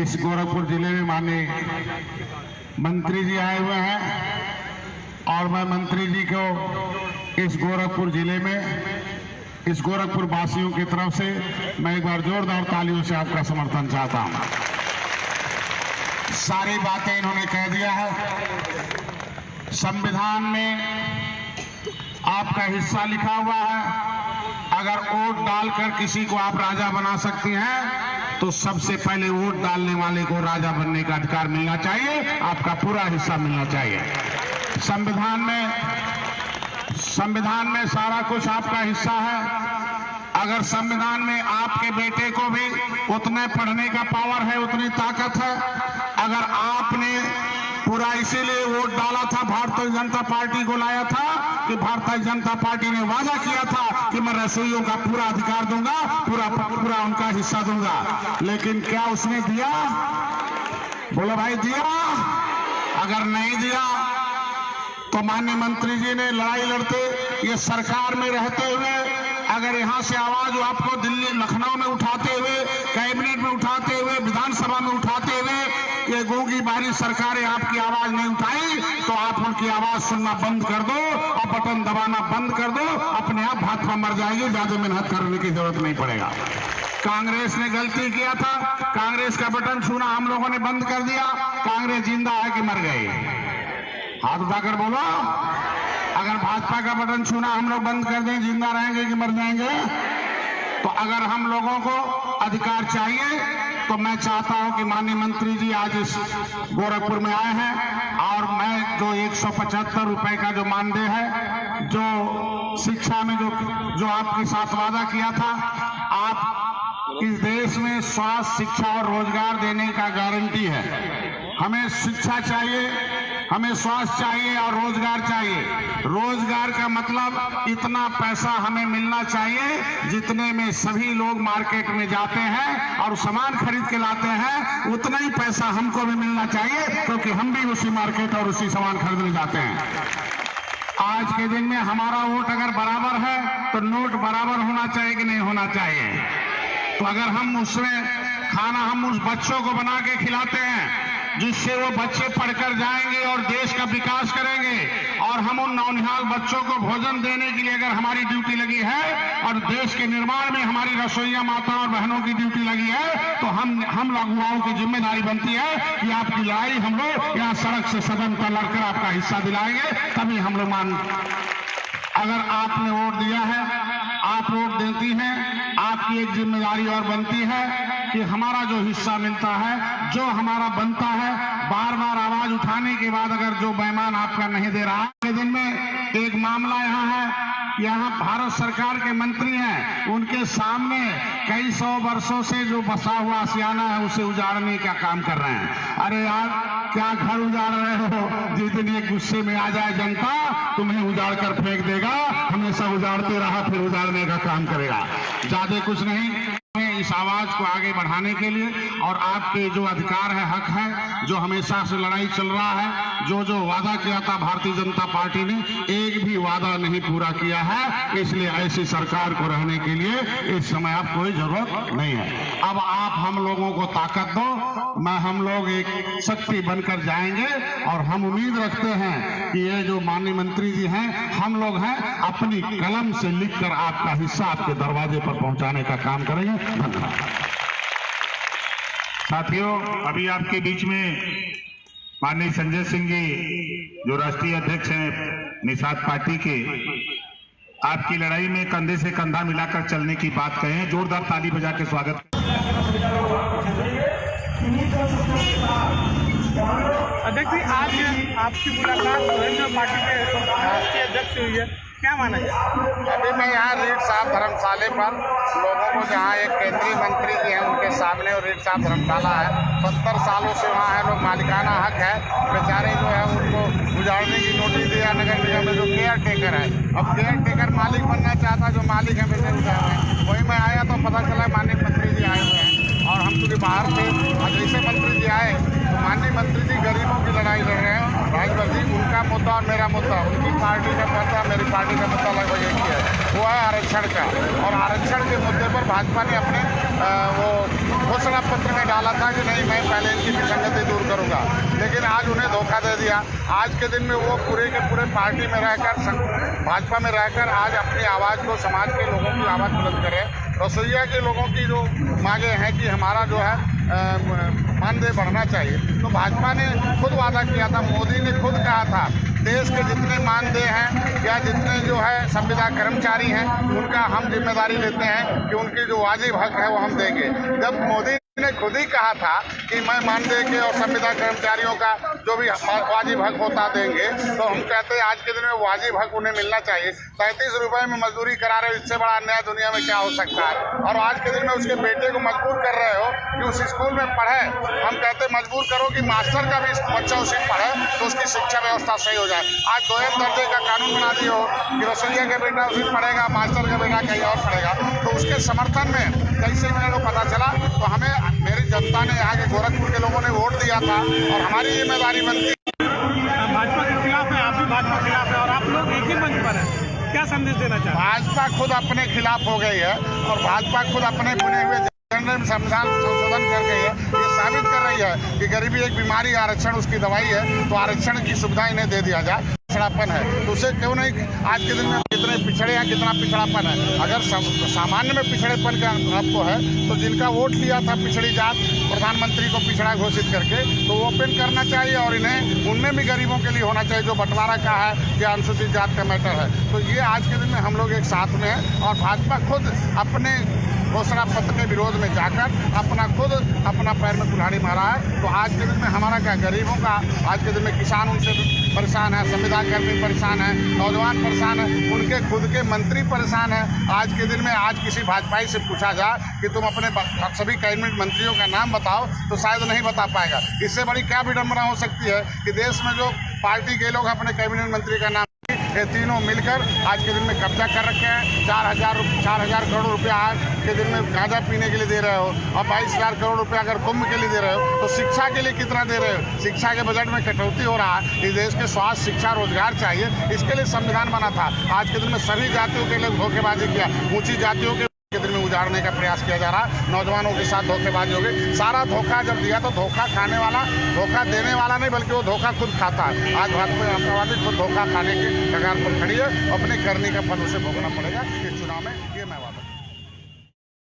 इस गोरखपुर जिले में माननीय मंत्री जी आए हुए हैं और मैं मंत्री जी को इस गोरखपुर जिले में इस गोरखपुर वासियों की तरफ से मैं एक बार जोरदार तालियों से आपका समर्थन चाहता हूं। सारी बातें इन्होंने कह दिया है। संविधान में आपका हिस्सा लिखा हुआ है। अगर वोट डालकर किसी को आप राजा बना सकती हैं तो सबसे पहले वोट डालने वाले को राजा बनने का अधिकार मिलना चाहिए, आपका पूरा हिस्सा मिलना चाहिए। संविधान में सारा कुछ आपका हिस्सा है। अगर संविधान में आपके बेटे को भी उतने पढ़ने का पावर है, उतनी ताकत है, अगर आपने पूरा इसीलिए वोट डाला था, भारतीय जनता पार्टी को लाया था कि भारतीय जनता पार्टी ने वादा किया था कि मैं रसोइयों का पूरा अधिकार दूंगा, पूरा उनका हिस्सा दूंगा। लेकिन क्या उसने दिया? बोलो भाई, दिया? अगर नहीं दिया तो माननीय मंत्री जी ने लड़ाई लड़ते, ये सरकार में रहते हुए अगर यहां से आवाज आपको दिल्ली लखनऊ में उठाते हुए, कैबिनेट में उठाते हुए, विधानसभा में उठाते हुए ये गूंगी बारी सरकारें आपकी आवाज नहीं उठाई तो आप उनकी आवाज सुनना बंद कर दो और बटन दबाना बंद कर दो। अपने आप भाजपा मर जाएगी, ज्यादा मेहनत करने की जरूरत नहीं पड़ेगा। कांग्रेस ने गलती किया था, कांग्रेस का बटन छूना हम लोगों ने बंद कर दिया। कांग्रेस जिंदा है कि मर गई? हाथ उठाकर बोलो। अगर भाजपा का बटन छूना हम लोग बंद कर दें, जिंदा रहेंगे कि मर जाएंगे? तो अगर हम लोगों को अधिकार चाहिए तो मैं चाहता हूं कि माननीय मंत्री जी आज इस गोरखपुर में आए हैं और मैं जो 175 रुपए का जो मानदेय है, जो शिक्षा में जो आपके साथ वादा किया था, आप इस देश में स्वास्थ्य, शिक्षा और रोजगार देने का गारंटी है। हमें शिक्षा चाहिए, हमें स्वास्थ्य चाहिए और रोजगार चाहिए। रोजगार का मतलब इतना पैसा हमें मिलना चाहिए जितने में सभी लोग मार्केट में जाते हैं और सामान खरीद के लाते हैं, उतना ही पैसा हमको भी मिलना चाहिए, क्योंकि हम भी उसी मार्केट और उसी सामान खरीदने जाते हैं। आज के दिन में हमारा वोट अगर बराबर है तो नोट बराबर होना चाहिए कि नहीं होना चाहिए? तो अगर हम उसमें खाना हम उस बच्चों को बना के खिलाते हैं जिससे वो बच्चे पढ़कर जाएंगे और देश का विकास करेंगे, और हम उन नौनिहाल बच्चों को भोजन देने के लिए अगर हमारी ड्यूटी लगी है और देश के निर्माण में हमारी रसोइया माता और बहनों की ड्यूटी लगी है, तो हम अगुवाओं की जिम्मेदारी बनती है कि आपकी लड़ाई हम लोग यहाँ सड़क से सदन पर लड़कर आपका हिस्सा दिलाएंगे, तभी हम लोग अगर आपने वोट दिया है, आप वोट देती हैं, आपकी एक जिम्मेदारी और बनती है कि हमारा जो हिस्सा मिलता है, जो हमारा बनता है, बार बार आवाज उठाने के बाद अगर जो बेईमान आपका नहीं दे रहा। के दिन में एक मामला यहाँ है, यहाँ भारत सरकार के मंत्री हैं, उनके सामने कई 100 वर्षों से जो बसा हुआ आशियाना है उसे उजाड़ने का काम कर रहे हैं। अरे यार, क्या घर उजाड़ रहे हो? जिस दिन ये गुस्से में आ जाए जनता, तुम्हें उजाड़ कर फेंक देगा। हमेशा उजाड़ते रहा, फिर उजाड़ने का काम करेगा। ज्यादा कुछ नहीं, इस आवाज को आगे बढ़ाने के लिए और आपके जो अधिकार है, हक है, जो हमेशा से लड़ाई चल रहा है, जो वादा किया था भारतीय जनता पार्टी ने, एक भी वादा नहीं पूरा किया है। इसलिए ऐसी सरकार को रहने के लिए इस समय अब कोई जरूरत नहीं है। अब आप हम लोगों को ताकत दो, हम लोग एक शक्ति बनकर जाएंगे और हम उम्मीद रखते हैं कि ये जो माननीय मंत्री जी हैं, हम लोग हैं, अपनी कलम से लिखकर आपका हिस्सा आपके दरवाजे पर पहुंचाने का काम करेंगे। धन्यवाद। साथियों, अभी आपके बीच में माननीय संजय सिंह जी, जो राष्ट्रीय अध्यक्ष हैं निषाद पार्टी के, आपकी लड़ाई में कंधे से कंधा मिलाकर चलने की बात कहें। जोरदार ताली बजा के स्वागत। अध्यक्ष जी, आज आपकी मुलाकात नरेंद्र पार्टी के राष्ट्रीय अध्यक्ष हुई है, क्या माना जाए? अभी मैं यहाँ रीड साहब धर्मशाला पर लोगों को, जहाँ एक केंद्रीय मंत्री जी हैं उनके सामने, और रीड साहब धर्मशाला है, 70 सालों से वहाँ है, लोग मालिकाना हक है, बेचारे जो है उनको उजाड़ने की नोटिस दिया नगर निगम में जो केयर टेकर है। अब केयर टेकर मालिक बनना चाहता, जो मालिक है बिल्डिंग उठाए हुए हैं। वही मैं आया तो पता चला माननीय मंत्री जी आए हुए हैं और हम चूँकि बाहर थे, जैसे मंत्री जी आए तो माननीय मंत्री जी गरीबों की लड़ाई लड़ रहे हैं राजभर जी। उनका मुद्दा और मेरा मुद्दा, उनकी पार्टी का मुद्दा मेरी पार्टी का मुद्दा लगभग एक ही है, वो है आरक्षण का। और आरक्षण के मुद्दे पर भाजपा ने अपने वो घोषणा पत्र में डाला था कि नहीं, मैं पहले इनकी विसंगति दूर करूंगा, लेकिन आज उन्हें धोखा दे दिया। आज के दिन में वो पूरे के पूरे पार्टी में रहकर, भाजपा में रहकर आज अपनी आवाज़ को, समाज के लोगों की आवाज़ बुलंद कर रहे हैं। रसोईया के लोगों की जो मांगे हैं कि हमारा जो है मानदेय बढ़ना चाहिए, तो भाजपा ने खुद वादा किया था, मोदी ने खुद कहा था देश के जितने मानदेय हैं या जितने जो है संविदा कर्मचारी हैं उनका हम जिम्मेदारी लेते हैं कि उनकी जो वाजिब हक है वो हम देंगे। जब मोदी ने खुद ही कहा था कि मैं मानदेय के और संविदा कर्मचारियों का जो भी वाजिब हक होता देंगे, तो हम कहते हैं आज के दिन में वाजिब हक उन्हें मिलना चाहिए। 33 रुपए में मजदूरी करा रहे हो, इससे बड़ा अन्याय दुनिया में क्या हो सकता है। और आज के दिन में उसके बेटे को मजबूर कर रहे हो कि उस स्कूल में पढ़े। हम कहते हैं मजबूर करो कि मास्टर का भी बच्चा उसे पढ़े तो उसकी शिक्षा व्यवस्था सही हो जाए। आज 2 दर्जे का कानून बना दिए हो कि रसोईया का बेटा उसे पढ़ेगा, मास्टर का बेटा कहीं और पढ़ेगा, तो उसके समर्थन में कैसे मेरे को पता चला। तो हमें, मेरी जनता ने, यहाँ के गोरखपुर के लोगों ने वोट दिया था और हमारी जिम्मेदारी बनती। भाजपा के खिलाफ है, आप भी भाजपा के खिलाफ है और आप लोग एक ही मंच पर हैं, क्या संदेश देना चाहते हैं? भाजपा खुद अपने खिलाफ हो गई है और भाजपा खुद अपने बुने हुए में संविधान संशोधन कर गई है। ये साबित कर रही है कि गरीबी एक बीमारी, आरक्षण उसकी दवाई है, तो आरक्षण की सुविधा इन्हें दे दिया जाए। पिछड़ापन है तो उसे क्यों नहीं, आज के दिन में कितने पिछड़े हैं, कितना पिछड़ापन है। अगर सामान्य में पिछड़ेपन का आपको है तो जिनका वोट लिया था पिछड़ी जात, प्रधानमंत्री को पिछड़ा घोषित करके, तो वो ओपन करना चाहिए और इन्हें उनमें भी गरीबों के लिए होना चाहिए जो बंटवारा का है या अनुसूचित जात का मैटर है। तो ये आज के दिन में हम लोग एक साथ में हैं और भाजपा खुद अपने घोषणा पत्र के विरोध में जाकर अपना पैर में कुल्हाड़ी मारा है। तो आज के दिन में हमारा क्या, गरीबों का आज के दिन में किसान उनसे परेशान है, संविदा कर्मी परेशान है, नौजवान परेशान है, उनके खुद के मंत्री परेशान है। आज के दिन में आज किसी भाजपाई से पूछा जाए कि तुम अपने सभी कैबिनेट मंत्रियों का नाम बताओ तो शायद नहीं बता पाएगा। इससे बड़ी क्या विडंबना हो सकती है कि देश में जो पार्टी के लोग अपने कैबिनेट मंत्री का नाम, ये तीनों मिलकर आज के दिन में कब्जा कर रखे हैं। 4,000 करोड़ रुपया आज के दिन में गांजा पीने के लिए दे रहे हो और 22,000 करोड़ रुपया अगर कुंभ के लिए दे रहे हो, तो शिक्षा के लिए कितना दे रहे हो? शिक्षा के बजट में कटौती हो रहा है। इस देश के स्वास्थ्य, शिक्षा, रोजगार चाहिए, इसके लिए संविधान बना था। आज के दिन में सभी जातियों के लिए धोखेबाजी किया, ऊंची जातियों के दिन में उजाड़ने का प्रयास किया जा रहा है। नौजवानों के साथ धोखेबाजी हो गई। सारा धोखा जब दिया तो धोखा खाने वाला, धोखा देने वाला नहीं बल्कि वो धोखा खुद खाता है। आज भाजपा खुद धोखा खाने के कगार पर खड़ी है, अपने करने का फल उसे भोगना पड़ेगा इस चुनाव में, ये मैं